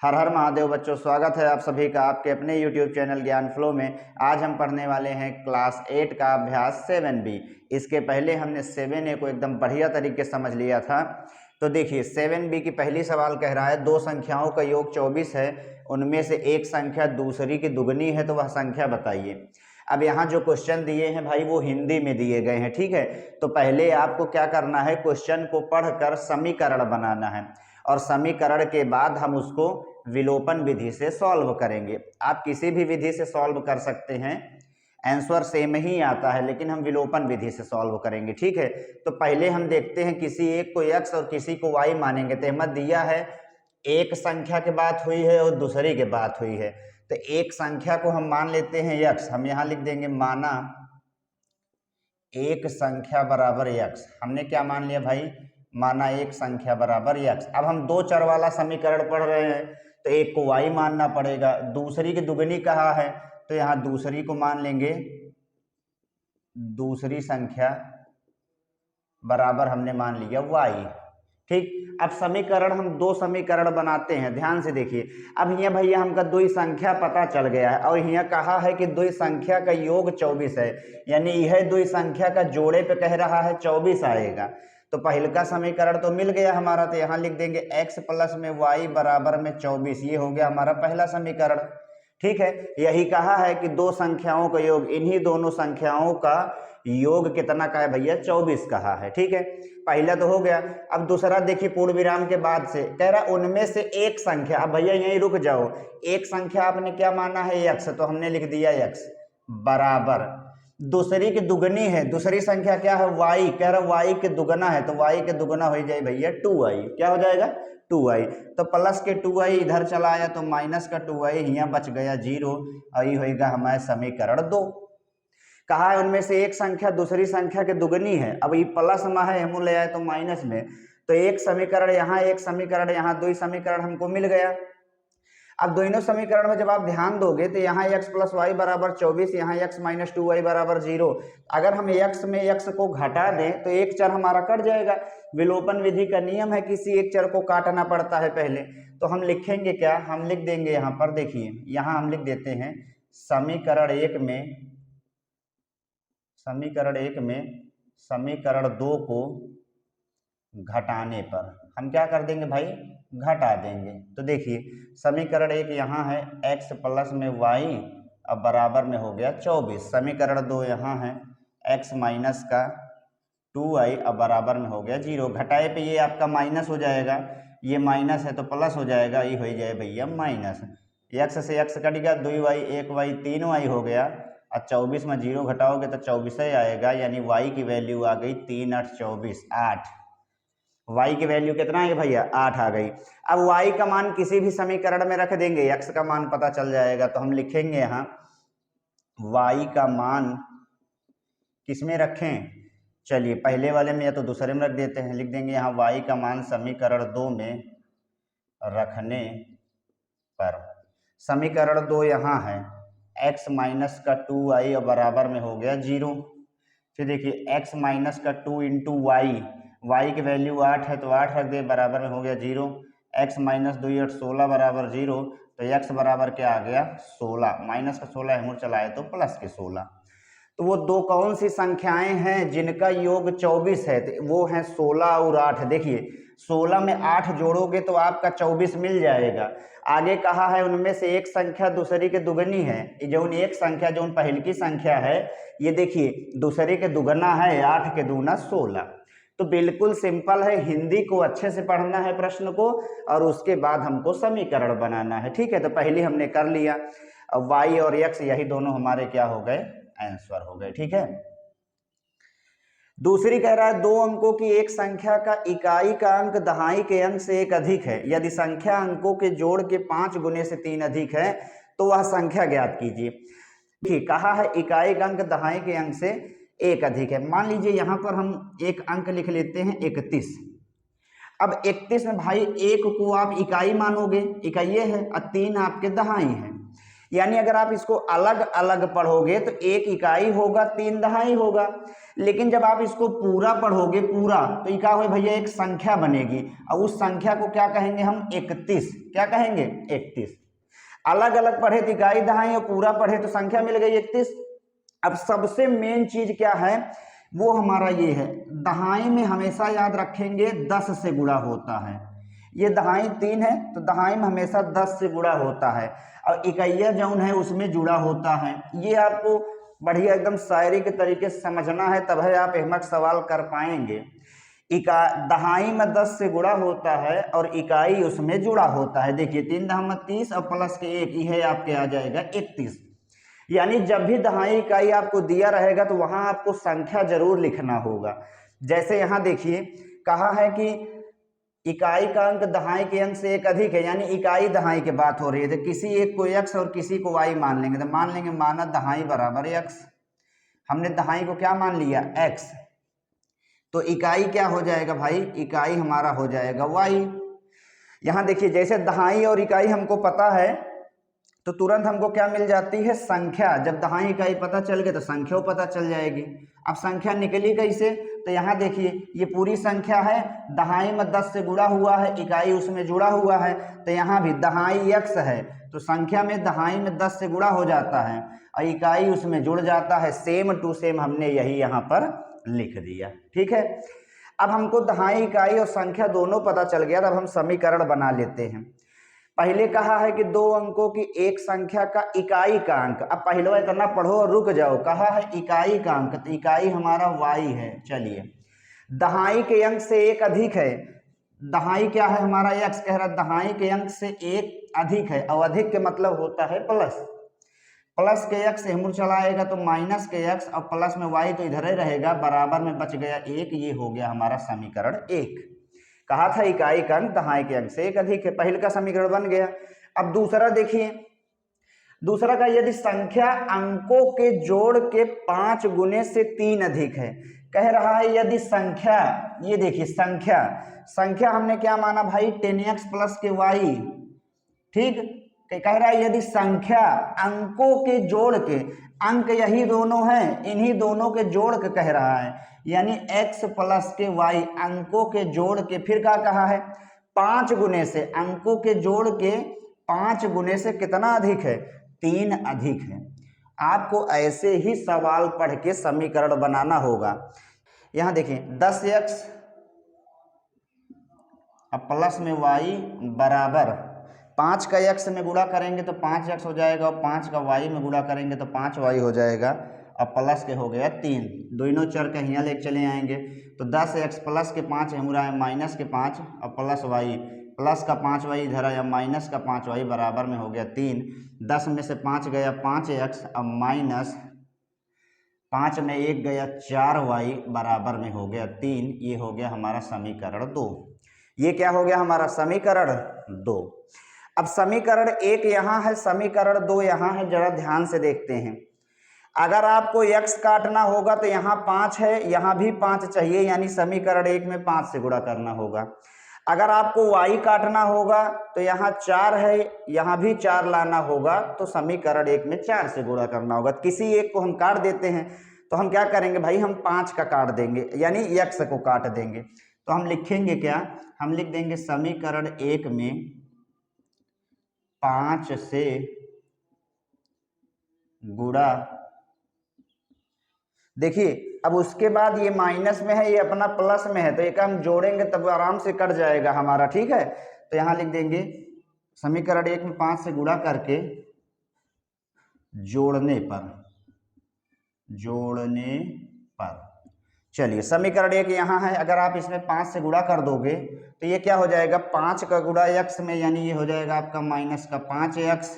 हर हर महादेव बच्चों, स्वागत है आप सभी का आपके अपने YouTube चैनल ज्ञान फ्लो में। आज हम पढ़ने वाले हैं क्लास 8 का अभ्यास 7B। इसके पहले हमने 7A को एकदम बढ़िया तरीके से समझ लिया था। तो देखिए 7B की पहली सवाल कह रहा है दो संख्याओं का योग 24 है, उनमें से एक संख्या दूसरी की दुगनी है, तो वह संख्या बताइए। अब यहाँ जो क्वेश्चन दिए हैं भाई वो हिंदी में दिए गए हैं, ठीक है। तो पहले आपको क्या करना है, क्वेश्चन को पढ़कर समीकरण बनाना है और समीकरण के बाद हम उसको विलोपन विधि से सॉल्व करेंगे। आप किसी भी विधि से सॉल्व कर सकते हैं, आंसर सेम ही आता है, लेकिन हम विलोपन विधि से सॉल्व करेंगे, ठीक है। तो पहले हम देखते हैं, किसी एक को x और किसी को y मानेंगे। तो हमें दिया है एक संख्या के बात हुई है और दूसरी के बात हुई है, तो एक संख्या को हम मान लेते हैं x। हम यहां लिख देंगे माना एक संख्या बराबर x। हमने क्या मान लिया भाई, माना एक संख्या बराबर x। अब हम दो चर वाला समीकरण पढ़ रहे हैं, तो एक को y मानना पड़ेगा, दूसरी की दुगनी कहा है तो यहाँ दूसरी को मान लेंगे दूसरी संख्या बराबर हमने मान लिया y, ठीक। अब समीकरण हम दो समीकरण बनाते हैं, ध्यान से देखिए। अब यहाँ भैया हमका दो संख्या पता चल गया है और यहाँ कहा है कि दो संख्या का योग 24 है, यानी यह दो संख्या का जोड़े पे कह रहा है 24 आएगा। तो पहले का समीकरण तो मिल गया हमारा, तो यहाँ लिख देंगे x प्लस में y बराबर में 24। ये हो गया हमारा पहला समीकरण, ठीक है। यही कहा है कि दो संख्याओं का योग, इन्हीं दोनों संख्याओं का योग कितना का है भैया, 24 कहा है, ठीक है। पहला तो हो गया। अब दूसरा देखिए, पूर्ण विराम के बाद से कह रहा उनमें से एक संख्या। अब भैया यहीं रुक जाओ, एक संख्या आपने क्या माना है x, तो हमने लिख दिया x बराबर दूसरी की दुगनी है। दूसरी संख्या क्या है y, कह रहा y के दुगना है, तो y के दुगना हो जाए भैया 2y। क्या हो जाएगा 2y। तो प्लस के 2y इधर चला आया तो माइनस का 2y यहाँ बच गया 0, और ये होगा हमारे समीकरण 2। कहा है उनमें से एक संख्या दूसरी संख्या के दुगनी है। अब ये प्लस में है, हम ले आए तो माइनस में, तो एक समीकरण यहाँ एक समीकरण यहाँ, दो समीकरण हमको मिल गया। अब दोनों समीकरण में जब आप ध्यान दोगे तो यहाँ x प्लस वाई बराबर 24, यहाँ x माइनस 2y बराबर 0। अगर हम x में x को घटा दें तो एक चर हमारा कट जाएगा। विलोपन विधि का नियम है, किसी एक चर को काटना पड़ता है पहले। तो हम लिखेंगे क्या, हम लिख देंगे यहाँ पर, देखिए यहाँ हम लिख देते हैं समीकरण 2 को घटाने पर हम क्या कर देंगे भाई, घटा देंगे। तो देखिए समीकरण 1 यहाँ है x प्लस में y अब बराबर में हो गया 24। समीकरण 2 यहाँ है x माइनस का 2y अब बराबर में हो गया 0। घटाए पे ये आपका माइनस हो जाएगा, ये माइनस है तो प्लस हो जाएगा, ये हो जाए भैया माइनस। x से x कट गया, 2y 1y 3y हो गया, और 24 में 0 घटाओगे तो 24 ही आएगा, यानी y की वैल्यू आ गई 3 8 24 8। y की वैल्यू कितना है भैया, 8 आ गई। अब y का मान किसी भी समीकरण में रख देंगे, x का मान पता चल जाएगा। तो हम लिखेंगे यहाँ y का मान किसमें रखें, चलिए पहले वाले में या तो दूसरे में रख देते हैं। लिख देंगे यहाँ y का मान समीकरण 2 में रखने पर, समीकरण 2 यहाँ है x माइनस का 2y और बराबर में हो गया 0। फिर देखिए x माइनस का 2 इंटू y की वैल्यू 8 है तो 8 रख दे, बराबर में हो गया 0। x माइनस 2 8 16 बराबर 0, तो x बराबर क्या आ गया 16। माइनस का 16 हम चलाए तो प्लस के 16। तो वो दो कौन सी संख्याएं हैं जिनका योग 24 है, तो वो हैं 16 और 8। देखिए 16 में 8 जोड़ोगे तो आपका 24 मिल जाएगा। आगे कहा है उनमें से एक संख्या दूसरी के दुगनी है। जो एक संख्या जो पहली की संख्या है, ये देखिए दूसरे के दुगना है, 8 के दूना 16। तो बिल्कुल सिंपल है, हिंदी को अच्छे से पढ़ना है प्रश्न को, और उसके बाद हमको समीकरण बनाना है, ठीक है। तो पहले हमने कर लिया, अब y और x यही दोनों हमारे क्या हो गए, आंसर हो गए, ठीक है। दूसरी कह रहा है दो अंकों की एक संख्या का इकाई का अंक दहाई के अंक से एक अधिक है, यदि संख्या अंकों के जोड़ के 5 गुने से 3 अधिक है तो वह संख्या ज्ञात कीजिए। ठीक, कहा है इकाई का अंक दहाई के अंक से एक अधिक है। मान लीजिए यहाँ पर हम एक अंक लिख लेते हैं 31। अब 31 में भाई एक को आप इकाई मानोगे, इकाई है, और 3 आपके दहाई है। यानी अगर आप इसको अलग अलग पढ़ोगे तो 1 इकाई होगा 3 दहाई होगा, लेकिन जब आप इसको पूरा पढ़ोगे पूरा तो ये क्या हो भैया एक संख्या बनेगी और उस संख्या को क्या कहेंगे हम 31। क्या कहेंगे 31। अलग अलग पढ़े तो इकाई दहाई और पूरा पढ़े तो संख्या मिल गई 31। अब सबसे मेन चीज क्या है वो हमारा ये है, दहाई में हमेशा याद रखेंगे 10 से गुणा होता है। ये दहाई 3 है तो दहाई में हमेशा 10 से गुणा होता है और इकैया जौन है उसमें जुड़ा होता है। ये आपको बढ़िया एकदम शायरी के तरीके से समझना है, तब है आप अहमक सवाल कर पाएंगे। दहाई में 10 से गुणा होता है और इकाई उसमें जुड़ा होता है। देखिए 3 दहा में 30 और प्लस के 1 ये आपके आ जाएगा 31। यानी जब भी दहाई इकाई आपको दिया रहेगा तो वहां आपको संख्या जरूर लिखना होगा। जैसे यहाँ देखिए कहा है कि इकाई का अंक दहाई के अंक से 1 अधिक है, यानी इकाई दहाई की बात हो रही है तो किसी एक को x और किसी को y मान लेंगे। तो मान लेंगे माना दहाई बराबर x, हमने दहाई को क्या मान लिया x, तो इकाई क्या हो जाएगा भाई, इकाई हमारा हो जाएगा y। यहाँ देखिए जैसे दहाई और इकाई हमको पता है तो तुरंत हमको क्या मिल जाती है संख्या। जब दहाई इकाई पता चल गए तो संख्या पता चल जाएगी। अब संख्या निकली कैसे, तो यहाँ देखिए ये पूरी संख्या है, दहाई में 10 से गुणा हुआ है, इकाई उसमें जुड़ा हुआ है, तो यहाँ भी दहाई x है तो संख्या में दहाई में 10 से गुणा हो जाता है और इकाई उसमें जुड़ जाता है। सेम टू सेम हमने यही यहाँ पर लिख दिया। ठीक है, अब हमको दहाई इकाई और संख्या दोनों पता चल गया, अब हम समीकरण बना लेते हैं। पहले कहा है कि 2 अंकों की एक संख्या का इकाई का अंक, अब पहले इतना पढ़ो और रुक जाओ, कहा है इकाई का अंक तो इकाई हमारा y है। चलिए दहाई के अंक से 1 अधिक है, दहाई क्या है हमारा x कह रहा है, दहाई के अंक से 1 अधिक है और अधिक के मतलब होता है प्लस, प्लस के x से मुड़ चलाएगा तो माइनस के x और प्लस में y तो इधर ही रहेगा, बराबर में बच गया 1। ये हो गया हमारा समीकरण 1। कहा था इकाई का अंक दहाई के अंक से 1 अधिक है, पहले का समीकरण बन गया। अब दूसरा देखिए, दूसरा का यदि संख्या अंकों के जोड़ के 5 गुने से 3 अधिक है, कह रहा है यदि संख्या, ये देखिए संख्या हमने क्या माना भाई 10x प्लस के y, ठीक, कह रहा है यदि संख्या अंकों के जोड़ के, अंक यही दोनों हैं, इन्हीं दोनों के जोड़ के कह रहा है, यानी x प्लस के y अंकों के जोड़ के, फिर क्या कहा है 5 गुने से, अंकों के जोड़ के 5 गुने से कितना अधिक है 3 अधिक है। आपको ऐसे ही सवाल पढ़ के समीकरण बनाना होगा। यहां देखिए 10x अब प्लस में y बराबर 5 का x में गुणा करेंगे तो 5x हो जाएगा और 5 का y में गुणा करेंगे तो 5y हो जाएगा। अब प्लस के हो गया 3, दोनों चर के यहाँ लेके चले आएंगे तो 10x प्लस के 5 है मुरा है माइनस के 5 और प्लस y, प्लस का 5y इधर आया माइनस का 5y बराबर में हो गया 3। 10 में से 5 गया 5x अब माइनस 5 में 1 गया 4y बराबर में हो गया 3। ये हो गया हमारा समीकरण 2। ये क्या हो गया हमारा समीकरण 2। अब समीकरण 1 यहाँ है, समीकरण 2 यहाँ है, जरा ध्यान से देखते हैं। अगर आपको x काटना होगा तो यहाँ 5 है, यहाँ भी 5 चाहिए, यानी समीकरण 1 में 5 से गुणा करना होगा। अगर आपको y काटना होगा तो यहाँ 4 है, यहाँ भी 4 लाना होगा, तो समीकरण 1 में 4 से गुणा करना होगा। किसी एक को हम काट देते हैं तो हम क्या करेंगे भाई, हम 5 का काट देंगे, यानी x को काट देंगे। तो हम लिखेंगे क्या, हम लिख देंगे समीकरण 1 में 5 से गुणा, देखिए अब उसके बाद ये माइनस में है, ये अपना प्लस में है, तो एक हम जोड़ेंगे तब आराम से कट जाएगा हमारा। ठीक है, तो यहां लिख देंगे समीकरण 1 में 5 से गुणा करके जोड़ने पर चलिए समीकरण 1 यहाँ है। अगर आप इसमें 5 से गुणा कर दोगे तो ये क्या हो जाएगा 5 का गुणा x में, यानी ये हो जाएगा आपका माइनस का 5x,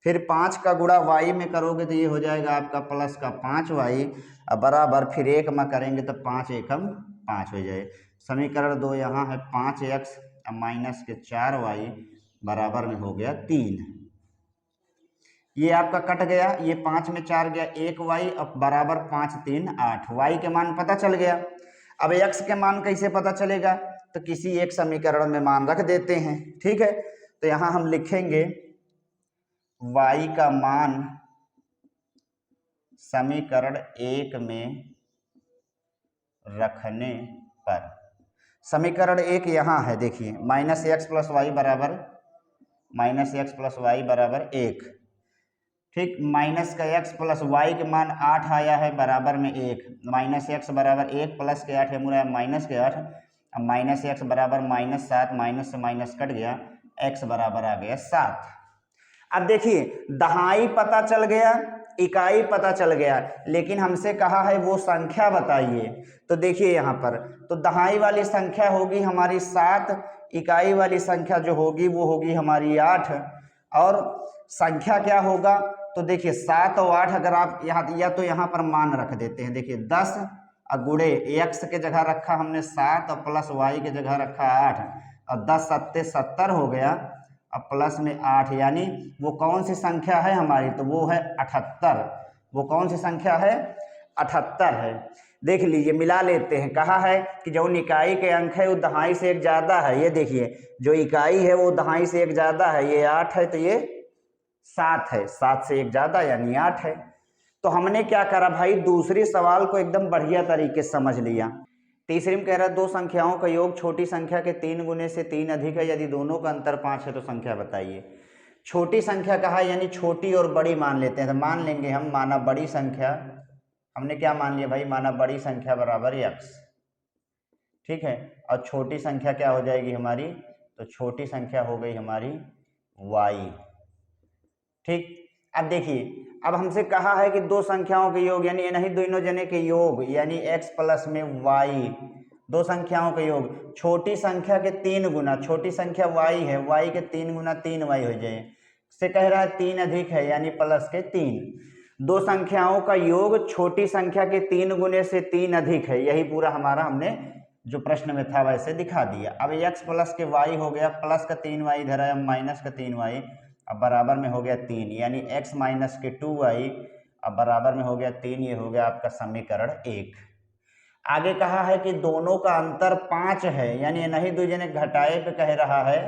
फिर 5 का गुणा y में करोगे तो ये हो जाएगा आपका प्लस का 5y बराबर, फिर 1 में करेंगे तो 5 एकम 5 हो जाए। समीकरण 2 यहाँ है 5x माइनस के 4y बराबर में हो गया 3। ये आपका कट गया, ये 5 में 4 गया 1y अब बराबर 5 3 8, y के मान पता चल गया। अब x के मान कैसे पता चलेगा, तो किसी एक समीकरण में मान रख देते हैं। ठीक है, तो यहाँ हम लिखेंगे y का मान समीकरण 1 में रखने पर, समीकरण 1 यहाँ है, देखिए माइनस एक्स प्लस वाई बराबर 1, ठीक। माइनस का x प्लस वाई के मान 8 आया है बराबर में 1, माइनस एक्स बराबर 1 प्लस के 8 है मुरा माइनस के 8, अब माइनस एक्स बराबर -7, माइनस से माइनस कट गया, x बराबर आ गया 7। अब देखिए दहाई पता चल गया, इकाई पता चल गया, लेकिन हमसे कहा है वो संख्या बताइए। तो देखिए यहाँ पर तो दहाई वाली संख्या होगी हमारी 7, इकाई वाली संख्या जो होगी वो होगी हमारी 8, और संख्या क्या होगा तो देखिए 7 और 8 अगर आप यहाँ या तो यहाँ पर मान रख देते हैं, देखिए 10 और गुणे x के जगह रखा हमने 7 और प्लस y के जगह रखा 8, और 10 सत्ते 70 हो गया, अब प्लस में 8, यानी वो कौन सी संख्या है हमारी, तो वो है 78। वो कौन सी संख्या है, 78 है। देख लीजिए मिला लेते हैं, कहा है कि जो इकाई के अंक है वो दहाई से एक ज़्यादा है, ये देखिए जो इकाई है वो दहाई से एक ज़्यादा है, ये 8 है तो ये 7 है, 7 से एक ज़्यादा यानी 8 है। तो हमने क्या करा भाई, दूसरी सवाल को एकदम बढ़िया तरीके से समझ लिया। तीसरी में कह रहा है दो संख्याओं का योग छोटी संख्या के 3 गुने से 3 अधिक है, यदि दोनों का अंतर 5 है तो संख्या बताइए। छोटी संख्या कहा यानी छोटी और बड़ी मान लेते हैं, तो मान लेंगे हम, माना बड़ी संख्या, हमने क्या मान लिया भाई, माना बड़ी संख्या बराबर x, ठीक है, और छोटी संख्या क्या हो जाएगी हमारी, तो छोटी संख्या हो गई हमारी y, ठीक। अब देखिए अब हमसे कहा है कि दो संख्याओं के योग यानी नहीं दोनों जने के योग यानी x प्लस में y, दो संख्याओं के योग, छोटी संख्या के 3 गुना, छोटी संख्या y है, y के 3 गुना 3y हो जाए, से कह रहा है 3 अधिक है यानी प्लस के 3। दो संख्याओं का योग छोटी संख्या के 3 गुने से 3 अधिक है, यही पूरा हमारा हमने जो प्रश्न में था वैसे दिखा दिया। अब x प्लस के y हो गया, प्लस का 3y इधर है, माइनस का 3y, अब बराबर में हो गया 3, यानी x माइनस के 2y, अब बराबर में हो गया 3, ये हो गया आपका समीकरण 1। आगे कहा है कि दोनों का अंतर 5 है, यानी नहीं दो जने घटाए पे कह रहा है,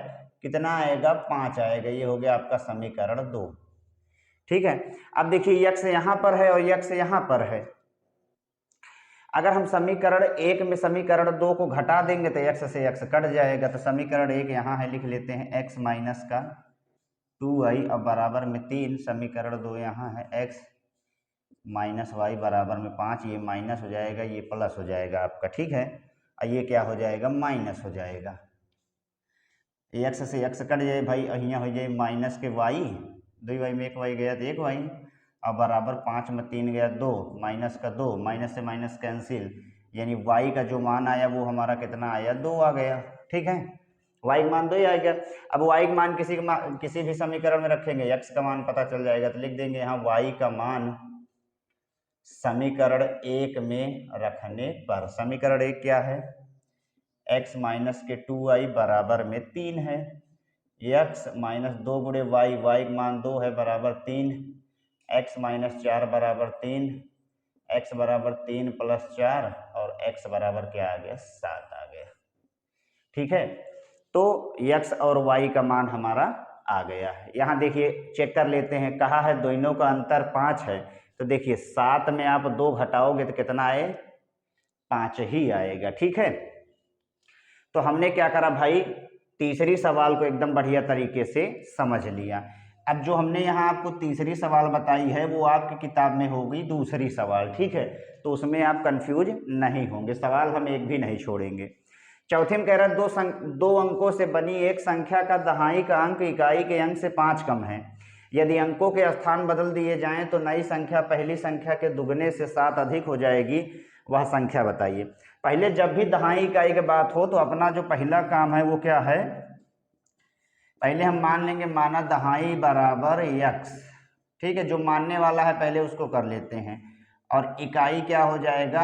कितना आएगा, 5 आएगा, ये हो गया आपका समीकरण 2, ठीक है। अब देखिए x यहाँ पर है और x यहाँ पर है, अगर हम समीकरण 1 में समीकरण 2 को घटा देंगे तो x से x कट जाएगा, तो समीकरण 1 यहाँ है, लिख लेते हैं x माइनस का 2y, अब बराबर में 3, समीकरण 2 यहाँ है x माइनस वाई बराबर में 5, ये माइनस हो जाएगा, ये प्लस हो जाएगा आपका, ठीक है, और ये क्या हो जाएगा, माइनस हो जाएगा, x से x कट जाए भाई, यहाँ हो जाए माइनस के y, 2y में 1y गया तो 1y, अब बराबर 5 में 3 गया 2, माइनस का 2, माइनस से माइनस कैंसिल, यानी y का जो मान आया वो हमारा कितना आया, 2 आ गया, ठीक है, y का मान 2 ही आएगा। अब y का मान किसी भी समीकरण में रखेंगे, x का मान पता चल जाएगा, तो लिख देंगे यहाँ y का मान समीकरण 1 में रखने पर, समीकरण 1 क्या है, x माइनस के 2y बराबर में 3 है, x माइनस 2 गुणे y, y का मान 2 है बराबर 3, x माइनस 4 बराबर 3, x बराबर 3 प्लस 4, और x बराबर क्या आ गया, 7 आ गया, ठीक है। तो x और y का मान हमारा आ गया है। यहाँ देखिए चेक कर लेते हैं, कहा है दोनों का अंतर 5 है, तो देखिए 7 में आप 2 घटाओगे तो कितना आए, 5 ही आएगा, ठीक है। तो हमने क्या करा भाई, तीसरी सवाल को एकदम बढ़िया तरीके से समझ लिया। अब जो हमने यहाँ आपको तीसरी सवाल बताई है वो आपकी किताब में होगी दूसरी सवाल, ठीक है, तो उसमें आप कंफ्यूज नहीं होंगे, सवाल हम एक भी नहीं छोड़ेंगे। चौथे में कह रहा है दो अंकों से बनी एक संख्या का दहाई का अंक इकाई के अंक से 5 कम है, यदि अंकों के स्थान बदल दिए जाएं तो नई संख्या पहली संख्या के दुगने से 7 अधिक हो जाएगी, वह संख्या बताइए। पहले जब भी दहाई इकाई की बात हो तो अपना जो पहला काम है वो क्या है, पहले हम मान लेंगे, माना दहाई बराबर x, ठीक है, जो मानने वाला है पहले उसको कर लेते हैं, और इकाई क्या हो जाएगा,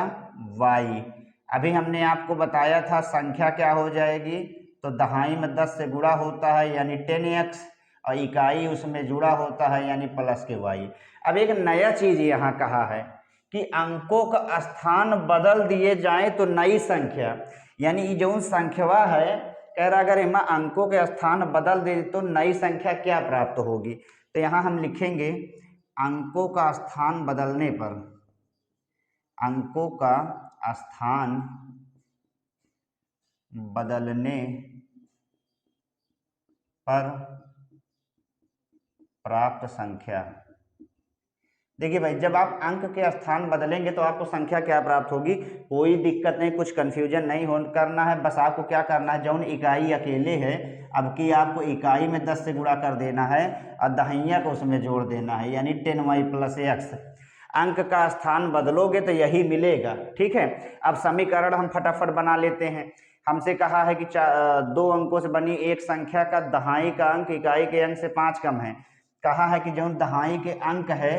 y। अभी हमने आपको बताया था संख्या क्या हो जाएगी, तो दहाई में 10 से गुणा होता है यानी 10x, और इकाई उसमें जुड़ा होता है यानी प्लस के y। अब एक नया चीज़ यहाँ कहा है कि अंकों का स्थान बदल दिए जाए तो नई संख्या, यानी जो संख्या है कह रहा अगर इमा अंकों के स्थान बदल दे तो नई संख्या क्या प्राप्त होगी, तो यहाँ हम लिखेंगे अंकों का स्थान बदलने पर, अंकों का स्थान बदलने पर प्राप्त संख्या। देखिए भाई, जब आप अंक के स्थान बदलेंगे तो आपको संख्या क्या प्राप्त होगी, कोई दिक्कत नहीं, कुछ कंफ्यूजन नहीं हो करना है। बस आपको क्या करना है, जौन इकाई अकेले है अब की आपको इकाई में 10 से गुणा कर देना है और दहाइया को उसमें जोड़ देना है, यानी 10y + x। अंक का स्थान बदलोगे तो यही मिलेगा। ठीक है, अब समीकरण हम फटाफट बना लेते हैं। हमसे कहा है कि 2 अंकों से बनी एक संख्या का दहाई का अंक इकाई के अंक से 5 कम है। कहा है कि जो दहाई के अंक है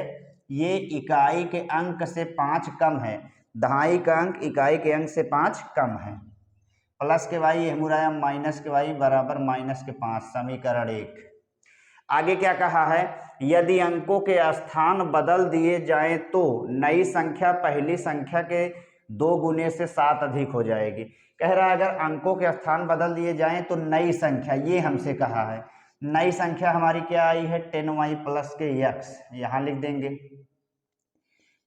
ये इकाई के अंक से 5 कम है, दहाई का अंक इकाई के अंक से 5 कम है। प्लस के वाई आया माइनस के वाई बराबर -5, समीकरण 1। आगे क्या कहा है, यदि अंकों के स्थान बदल दिए जाएं तो नई संख्या पहली संख्या के 2 गुने से 7 अधिक हो जाएगी। कह रहा है अगर अंकों के स्थान बदल दिए जाएं तो नई संख्या, ये हमसे कहा है, नई संख्या हमारी क्या आई है 10y + x, यहाँ लिख देंगे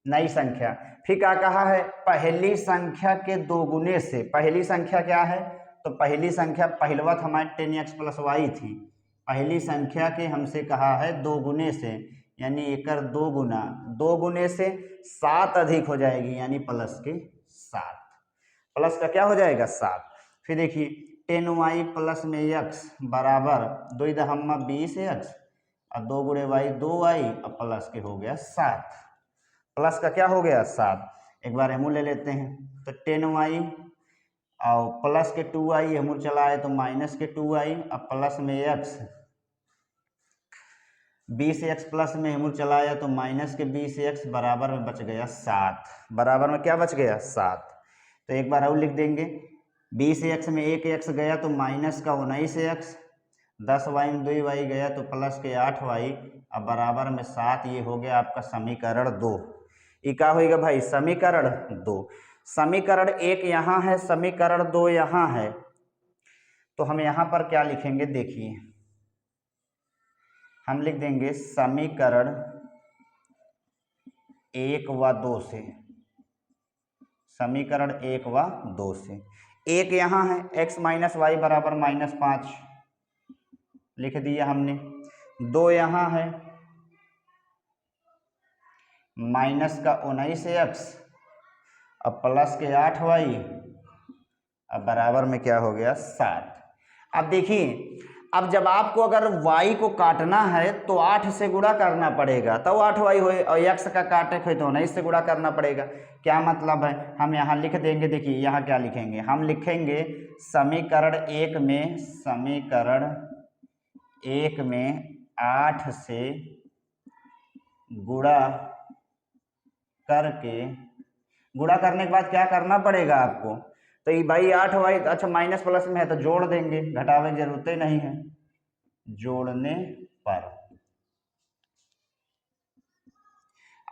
नई संख्या। फिर क्या कहा है, पहली संख्या के 2 गुने से, पहली संख्या क्या है तो पहली संख्या पहलवत हमारी 10x + y थी, पहली संख्या के हमसे कहा है 2 गुने से, यानी एकर 2 गुना, 2 गुने से 7 अधिक हो जाएगी, यानी प्लस के 7, प्लस का क्या हो जाएगा 7। फिर देखिए 10y + x बराबर 2 दहम्मा 20x और 2 गुणे y 2y और प्लस के हो गया 7, प्लस का क्या हो गया 7। एक बार हम ले लेते हैं, तो 10y और प्लस के 2y हम चला है तो माइनस के 2y और प्लस में x, 20x प्लस में हम चलाया तो माइनस के 20x बराबर में बच गया 7, बराबर में क्या बच गया 7। तो एक बार और लिख देंगे, 20x में 1x गया तो माइनस का 19x, 10y में 2y गया तो प्लस के 8y अब बराबर में 7। ये हो गया आपका समीकरण 2। ये क्या होगा भाई समीकरण 2। समीकरण 1 यहाँ है, समीकरण 2 यहाँ है, तो हम यहाँ पर क्या लिखेंगे देखिए, हम लिख देंगे समीकरण 1 व 2 से, समीकरण 1 व 2 से। 1 यहाँ है x - y बराबर -5 लिख दिया हमने, 2 यहाँ है माइनस का 19x अब प्लस के 8y अब बराबर में क्या हो गया 7। अब देखिए, अब जब आपको अगर y को काटना है तो 8 से गुणा करना पड़ेगा, तो 8y हो, और x का काटे हुए तो 19 से गुणा करना पड़ेगा। क्या मतलब है, हम यहाँ लिख देंगे, देखिए यहाँ क्या लिखेंगे, हम लिखेंगे समीकरण 1 में, समीकरण 1 में 8 से गुणा करके, गुणा करने के बाद क्या करना पड़ेगा आपको, तो ये भाई 8y अच्छा माइनस प्लस में है तो जोड़ देंगे, घटावे की जरूरत ही नहीं है। जोड़ने पर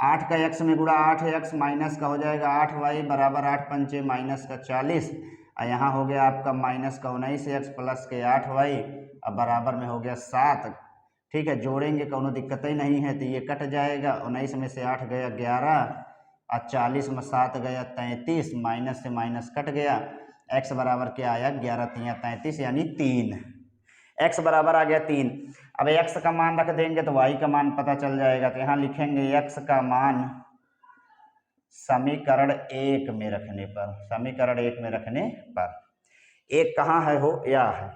8 का x में गुणा 8x माइनस का हो जाएगा 8y बराबर 8 पंचे माइनस का 40 और यहाँ हो गया आपका माइनस का 19x प्लस के 8y अब बराबर में हो गया 7। ठीक है, जोड़ेंगे कोनो दिक्कत ही नहीं है, तो ये कट जाएगा, 19 में से 8 गया 11 और 40 में 7 गया 33, माइनस से माइनस कट गया, x बराबर क्या आया 11 × 33 यानी 3, x बराबर आ गया 3। अब x का मान रख देंगे तो y का मान पता चल जाएगा, तो यहाँ लिखेंगे x का मान समीकरण 1 में रखने पर, समीकरण 1 में रखने पर, एक कहाँ है हो, या है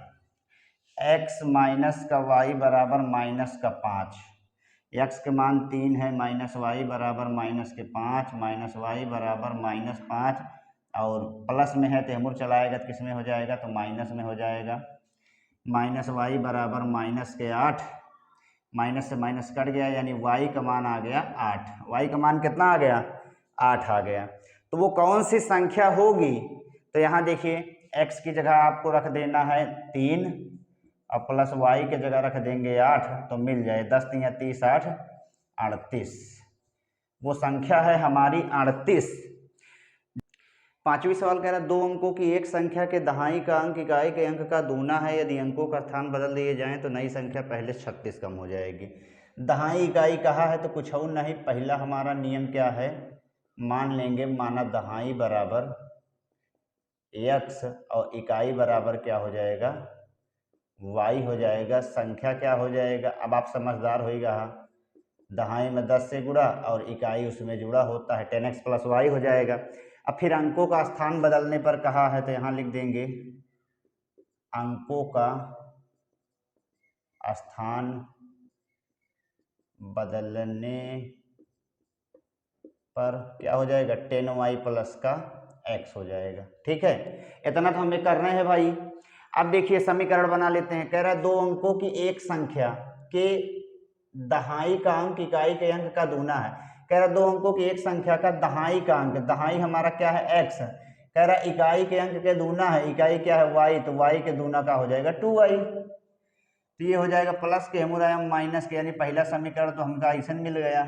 x माइनस का y बराबर -5, x के मान 3 है, -y बराबर -5, -y बराबर -5 और प्लस में है तो हमूर चलाएगा तो किस में हो जाएगा, तो माइनस में हो जाएगा, -y बराबर -8, माइनस से माइनस कट गया यानी y का मान आ गया 8, y का मान कितना आ गया 8 आ गया। तो वो कौन सी संख्या होगी, तो यहाँ देखिए x की जगह आपको रख देना है 3 और प्लस y के जगह रख देंगे 8, तो मिल जाए 10 × 30 8 38, वो संख्या है हमारी 38। पांचवी सवाल कह रहा है 2 अंकों की एक संख्या के दहाई का अंक इकाई के अंक का दूना है, यदि अंकों का स्थान बदल दिए जाएं तो नई संख्या पहले 36 कम हो जाएगी। दहाई इकाई कहा है तो कुछ और नहीं, पहला हमारा नियम क्या है, मान लेंगे माना दहाई बराबर x और इकाई बराबर क्या हो जाएगा, y हो जाएगा। संख्या क्या हो जाएगा, अब आप समझदार होइगा, दहाई में 10 से गुणा और इकाई उसमें जुड़ा होता है, 10x प्लस वाई हो जाएगा। अब फिर अंकों का स्थान बदलने पर कहा है तो यहाँ लिख देंगे अंकों का स्थान बदलने पर क्या हो जाएगा, 10y प्लस का x हो जाएगा। ठीक है, इतना तो हमें कर रहे हैं भाई। अब देखिए समीकरण बना लेते हैं। कह रहा है दो अंकों की एक संख्या के दहाई का अंक इकाई के अंक का दूना है। कह रहा है दो अंकों की एक संख्या का दहाई का अंक, दहाई हमारा क्या है x, कह रहा है इकाई के अंक के दूना है, इकाई क्या है y, तो y के दूना का हो जाएगा 2y। तो ये हो जाएगा प्लस के हेमुरायम माइनस के, यानी पहला समीकरण तो हमका ऐसा मिल गया।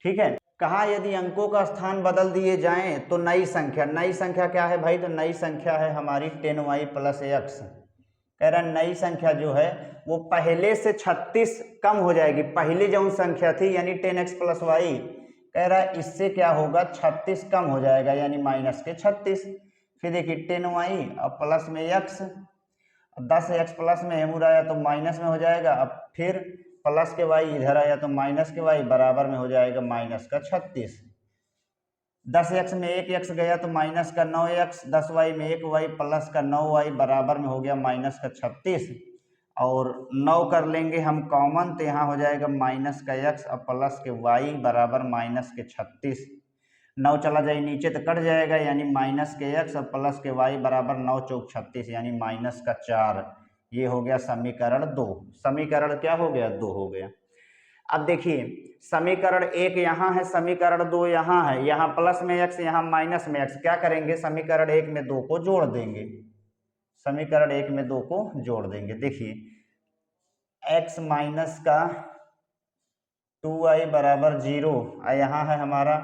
ठीक है, कहा यदि अंकों का स्थान बदल दिए जाएं तो नई संख्या, नई संख्या क्या है भाई, तो नई संख्या है हमारी 10y प्लस x। कह रहा नई संख्या जो है वो पहले से 36 कम हो जाएगी, पहले जो संख्या थी यानी 10x प्लस वाई, कह रहा है इससे क्या होगा 36 कम हो जाएगा यानी माइनस के 36। फिर देखिए 10y और प्लस में x, 10x प्लस में हेमुर आया तो माइनस में हो जाएगा, अब फिर प्लस के y इधर आया तो माइनस के y बराबर में हो जाएगा माइनस का 36। 10x में 1x गया तो माइनस का 9x, 10y में 1y प्लस का 9y बराबर में हो गया माइनस का 36। और 9 कर लेंगे हम कॉमन तो यहाँ हो जाएगा माइनस का x और प्लस के y बराबर माइनस के 36। 9 चला जाए नीचे तो कट जाएगा यानी माइनस के x और प्लस के y बराबर 9 चौक 36 यानी माइनस का 4। ये हो गया समीकरण 2। समीकरण क्या हो गया, 2 हो गया। अब देखिए समीकरण 1 यहाँ है, समीकरण 2 यहाँ है, यहाँ प्लस में x यहाँ माइनस में x, क्या करेंगे समीकरण 1 में 2 को जोड़ देंगे, समीकरण 1 में 2 को जोड़ देंगे। देखिए x माइनस का 2y बराबर 0, यहाँ है हमारा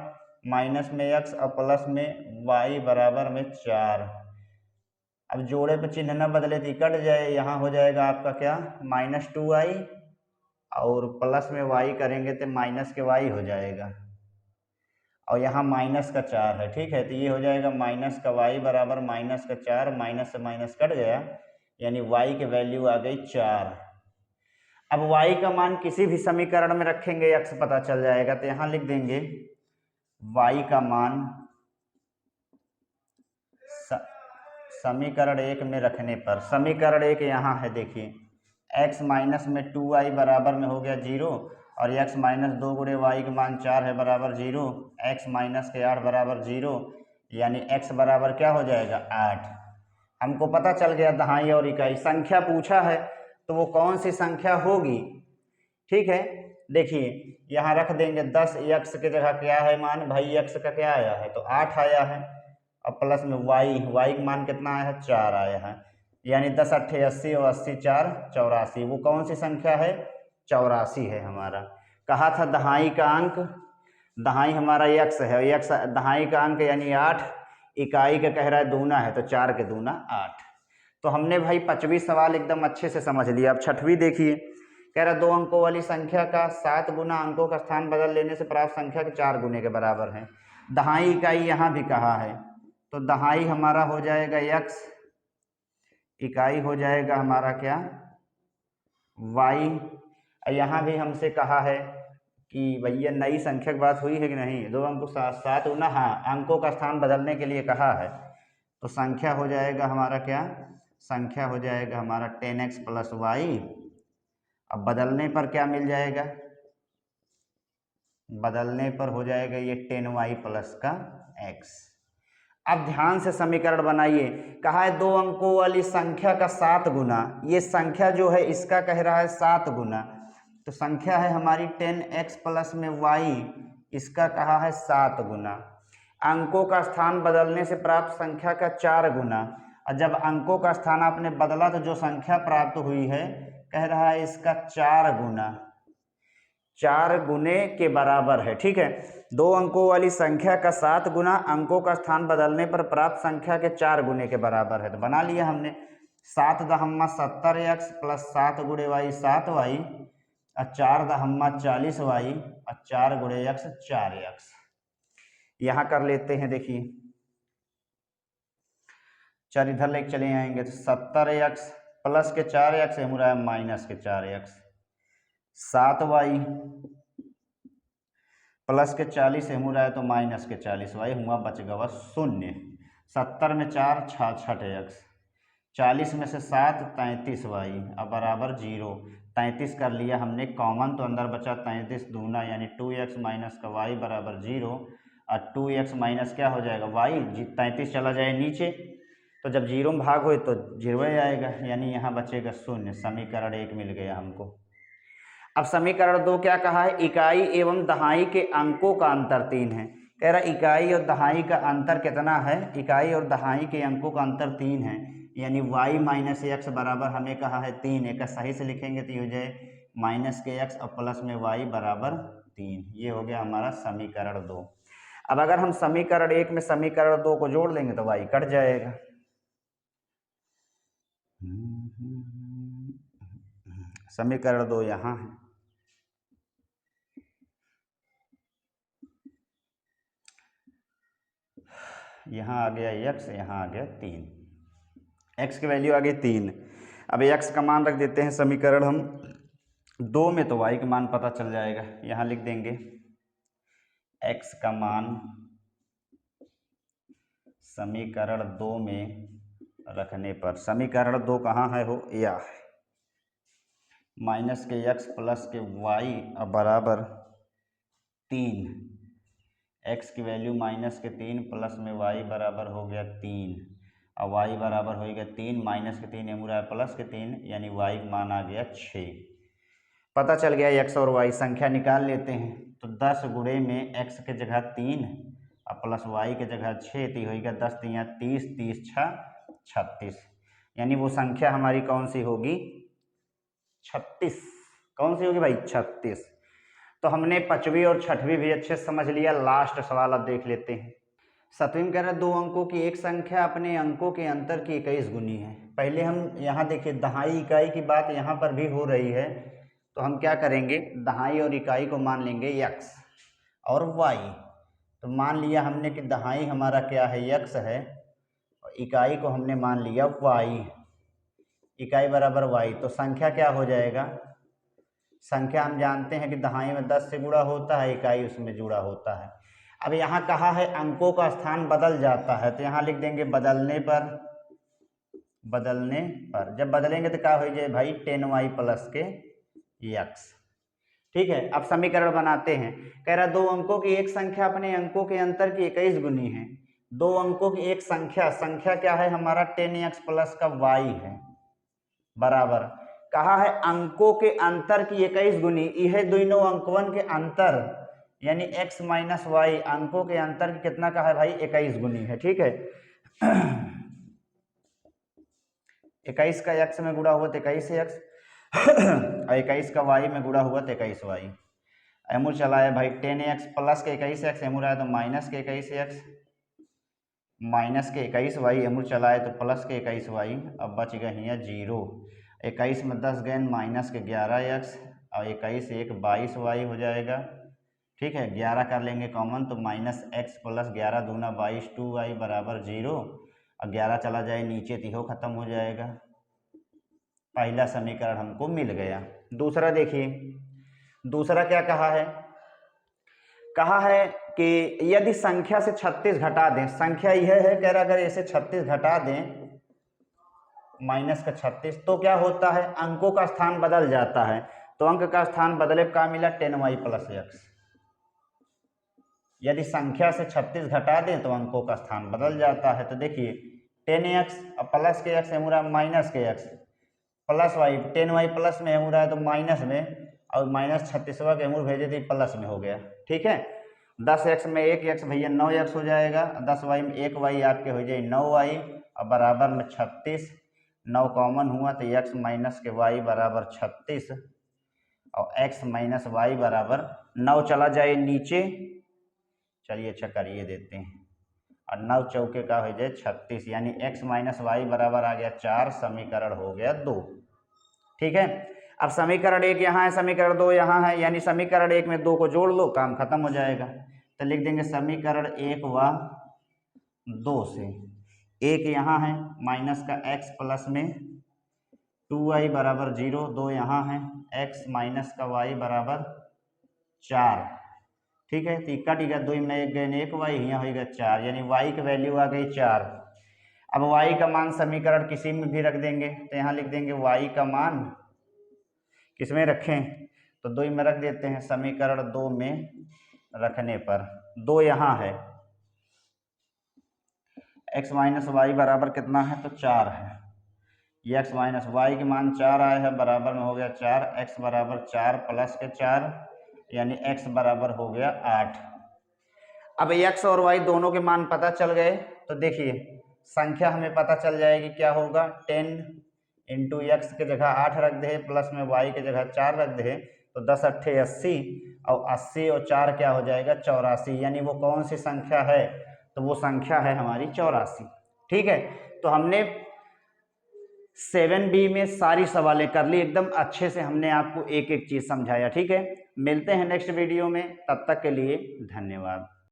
माइनस में x और प्लस में y बराबर में 4। अब जोड़े पे चिन्ह न बदले तो कट जाए, यहाँ हो जाएगा आपका क्या माइनस 2y और प्लस में y करेंगे तो माइनस के y हो जाएगा और यहाँ माइनस का 4 है। ठीक है, तो ये हो जाएगा माइनस का y बराबर माइनस का 4, माइनस से माइनस कट गया यानी y की वैल्यू आ गई 4। अब y का मान किसी भी समीकरण में रखेंगे x पता चल जाएगा, तो यहाँ लिख देंगे y का मान समीकरण 1 में रखने पर, समीकरण 1 यहाँ है देखिए x माइनस में 2y बराबर में हो गया 0 और x माइनस 2 गुणे y का मान 4 है बराबर 0, x माइनस के 8 बराबर 0 यानी x बराबर क्या हो जाएगा 8। हमको पता चल गया दहाई और इकाई, संख्या पूछा है तो वो कौन सी संख्या होगी। ठीक है, देखिए यहाँ रख देंगे 10x की जगह क्या है मान भाई, x का क्या आया है तो 8 आया है और प्लस में y का मान कितना आया है 4 आया है, यानी 10 8 80 और 80 4 84। वो कौन सी संख्या है 84 है हमारा। कहा था दहाई का अंक, दहाई हमारा x है, x दहाई का अंक यानी 8, इकाई का कह रहा है दूना है तो 4 के दूना 8। तो हमने भाई 5वीं सवाल एकदम अच्छे से समझ लिया। अब 6वीं देखिए, कह रहा 2 अंकों वाली संख्या का 7 गुना अंकों का स्थान बदल लेने से प्राप्त संख्या के 4 गुने के बराबर है। दहाई इकाई यहाँ भी कहा है तो दहाई हमारा हो जाएगा x, इकाई हो जाएगा हमारा क्या y। यहाँ भी हमसे कहा है कि भैया नई संख्या की बात हुई है कि नहीं, 2 अंकों 7 गुना, हाँ अंकों का स्थान बदलने के लिए कहा है तो संख्या हो जाएगा हमारा क्या, संख्या हो जाएगा हमारा 10x प्लस वाई। अब बदलने पर क्या मिल जाएगा, बदलने पर हो जाएगा ये 10y प्लस का x। अब ध्यान से समीकरण बनाइए, कहा है 2 अंकों वाली संख्या का 7 गुना, ये संख्या जो है इसका कह रहा है 7 गुना, तो संख्या है हमारी 10x प्लस में y, इसका कहा है 7 गुना। अंकों का स्थान बदलने से प्राप्त संख्या का 4 गुना, और जब अंकों का स्थान आपने बदला तो जो संख्या प्राप्त हुई है कह रहा है इसका 4 गुना, 4 गुने के बराबर है। ठीक है, 2 अंकों वाली संख्या का 7 गुना अंकों का स्थान बदलने पर प्राप्त संख्या के 4 गुने के बराबर है। तो बना लिया हमने 7 दहम्मा 70x प्लस 7 गुणे y 7y और 4 दहम्मा 40 वाई और 4 गुणे एक्स 4 एक्स। यहाँ कर लेते हैं, देखिए 4 इधर लेके चले आएंगे तो 70 एक्स प्लस के 4 एक्स हो रहा है माइनस के 4 एक्स, 7 वाई प्लस के 40 हो रहा है तो माइनस के 40 वाई हुआ, बच गवा 0। 70 में 4 66 एक्स, 40 में से 7 33 वाई अब बराबर 0। 33 कर लिया हमने कॉमन तो अंदर बचा 33 दूना यानी 2x माइनस का y बराबर 0 और 2x माइनस क्या हो जाएगा y, 33 चला जाए नीचे तो जब 0 में भाग हो तो 0 ही आएगा यानी यहाँ बचेगा 0। समीकरण 1 मिल गया हमको। अब समीकरण 2 क्या कहा है, इकाई एवं दहाई के अंकों का अंतर 3 है। कह रहा इकाई और दहाई का अंतर कितना है, इकाई और दहाई के अंकों का अंतर 3 है यानी y माइनस एक्स बराबर हमें कहा है 3 है। सही से लिखेंगे तो ये हो जाए माइनस के एक्स और प्लस में y बराबर 3। ये हो गया हमारा समीकरण 2। अब अगर हम समीकरण 1 में समीकरण 2 को जोड़ लेंगे तो y कट जाएगा। समीकरण 2 यहाँ है, यहाँ आ गया x, यहाँ आ गया 3, x की वैल्यू आ गई 3। अब x का मान रख देते हैं समीकरण हम 2 में तो y का मान पता चल जाएगा। यहाँ लिख देंगे x का मान समीकरण 2 में रखने पर, समीकरण 2 कहाँ है हो, या है माइनस के x प्लस के y बराबर 3, x की वैल्यू माइनस के 3 प्लस में y बराबर हो गया 3 और y बराबर हो गया 3 माइनस के 3 एम रहा प्लस के 3 यानी y मान आ गया 6। पता चल गया x और y, संख्या निकाल लेते हैं तो 10 गुणे में x के जगह 3 और प्लस y के जगह 6 तो हो गया 10 3 30 30 6 36 यानी वो संख्या हमारी कौन सी होगी, 36। कौन सी होगी भाई, 36। तो हमने 5वीं और 6वीं भी अच्छे से समझ लिया। लास्ट सवाल अब देख लेते हैं। 7वीं कह रहा है 2 अंकों की एक संख्या अपने अंकों के अंतर की 21 गुनी है। पहले हम यहाँ देखिए दहाई इकाई की बात यहाँ पर भी हो रही है तो हम क्या करेंगे, दहाई और इकाई को मान लेंगे x और y। तो मान लिया हमने कि दहाई हमारा क्या है, x है और इकाई को हमने मान लिया y, इकाई बराबर y। तो संख्या क्या हो जाएगा, संख्या हम जानते हैं कि दहाई में 10 से गुणा होता है, इकाई उसमें जुड़ा होता है। अब यहाँ कहा है अंकों का स्थान बदल जाता है तो यहाँ लिख देंगे बदलने पर, बदलने पर जब बदलेंगे तो क्या हो जाए भाई 10y प्लस के x। ठीक है, अब समीकरण बनाते हैं। कह रहा 2 अंकों की एक संख्या अपने अंकों के अंतर की 21 गुनी है। 2 अंकों की एक संख्या, संख्या क्या है हमारा 10x प्लस का y है, बराबर कहा है अंकों के अंतर की 21 गुनी, यह दोनों अंकवन के अंतर यानी x माइनस वाई अंकों के अंतर की कितना का है भाई 21 गुनी है। ठीक है 21 का x में गुणा हुआ तो 21x और 21 का y में गुणा हुआ तो 21y। एमू चला है भाई 10x प्लस के 21x एमू रहा है तो माइनस के 21x माइनस के 21y एमू चला है तो प्लस के 21y। अब बच गए हैं 0। 21 में 10 गए माइनस के 11x और 21 1 22y हो जाएगा। ठीक है 11 कर लेंगे कॉमन तो माइनस x प्लस 11 दूना 22 2y बराबर 0 और 11 चला जाए नीचे तो हो खत्म हो जाएगा। पहला समीकरण हमको मिल गया। दूसरा देखिए, दूसरा क्या कहा है, कहा है कि यदि संख्या से 36 घटा दें, संख्या यह है कह रहा अगर ऐसे 36 घटा दें माइनस का 36 तो क्या होता है, अंकों का स्थान बदल जाता है। तो अंक का स्थान बदले का मिला 10y प्लस x। यदि संख्या से 36 घटा दें तो अंकों का स्थान बदल जाता है। तो देखिए 10x और प्लस के x एमुरा माइनस के x plus y 10y plus में एमुरा है तो माइनस में और माइनस 36वां के एमुर भेजे तो प्लस में हो गया। ठीक है 10x में 1x भैया 9x हो जाएगा, 10y में 1y आपके हो जाए 9y और बराबर में 36। 9 कॉमन हुआ तो x माइनस के y बराबर 36 और x माइनस y बराबर 9 चला जाए नीचे। चलिए अच्छा करिए देते हैं और 9 चौके का हो जाए 36 यानी x माइनस वाई बराबर आ गया 4। समीकरण हो गया 2। ठीक है अब समीकरण 1 यहाँ है, समीकरण 2 यहाँ है, यानी समीकरण 1 में 2 को जोड़ लो, काम खत्म हो जाएगा। तो लिख देंगे समीकरण 1 व 2 से 1 यहाँ है माइनस का x प्लस में 2y बराबर 0, 2 यहाँ है x माइनस का y बराबर 4। ठीक है, तो इक्का टिका 2 में 1 गए 1 y, यहाँ होगा 4, यानी y की वैल्यू आ गई 4। अब y का मान समीकरण किसी में भी रख देंगे, तो यहाँ लिख देंगे y का मान किस में रखें, तो 2 में रख देते हैं, समीकरण 2 में रखने पर 2 यहाँ है, x माइनस वाई बराबर कितना है, तो 4 है। ये x माइनस वाई के मान 4 आए हैं, बराबर में हो गया 4, x बराबर 4 प्लस के 4, यानी x बराबर हो गया 8। अब x और y दोनों के मान पता चल गए, तो देखिए संख्या हमें पता चल जाएगी, क्या होगा 10 इंटू एक्स के जगह 8 रख दे, प्लस में y के जगह 4 रख दे, तो 10 अट्ठे 80, और 80 और 4 क्या हो जाएगा 84, यानी वो कौन सी संख्या है, तो वो संख्या है हमारी 84। ठीक है, तो हमने 7B में सारी सवालें कर ली, एकदम अच्छे से हमने आपको एक एक चीज़ समझाया। ठीक है, मिलते हैं नेक्स्ट वीडियो में, तब तक के लिए धन्यवाद।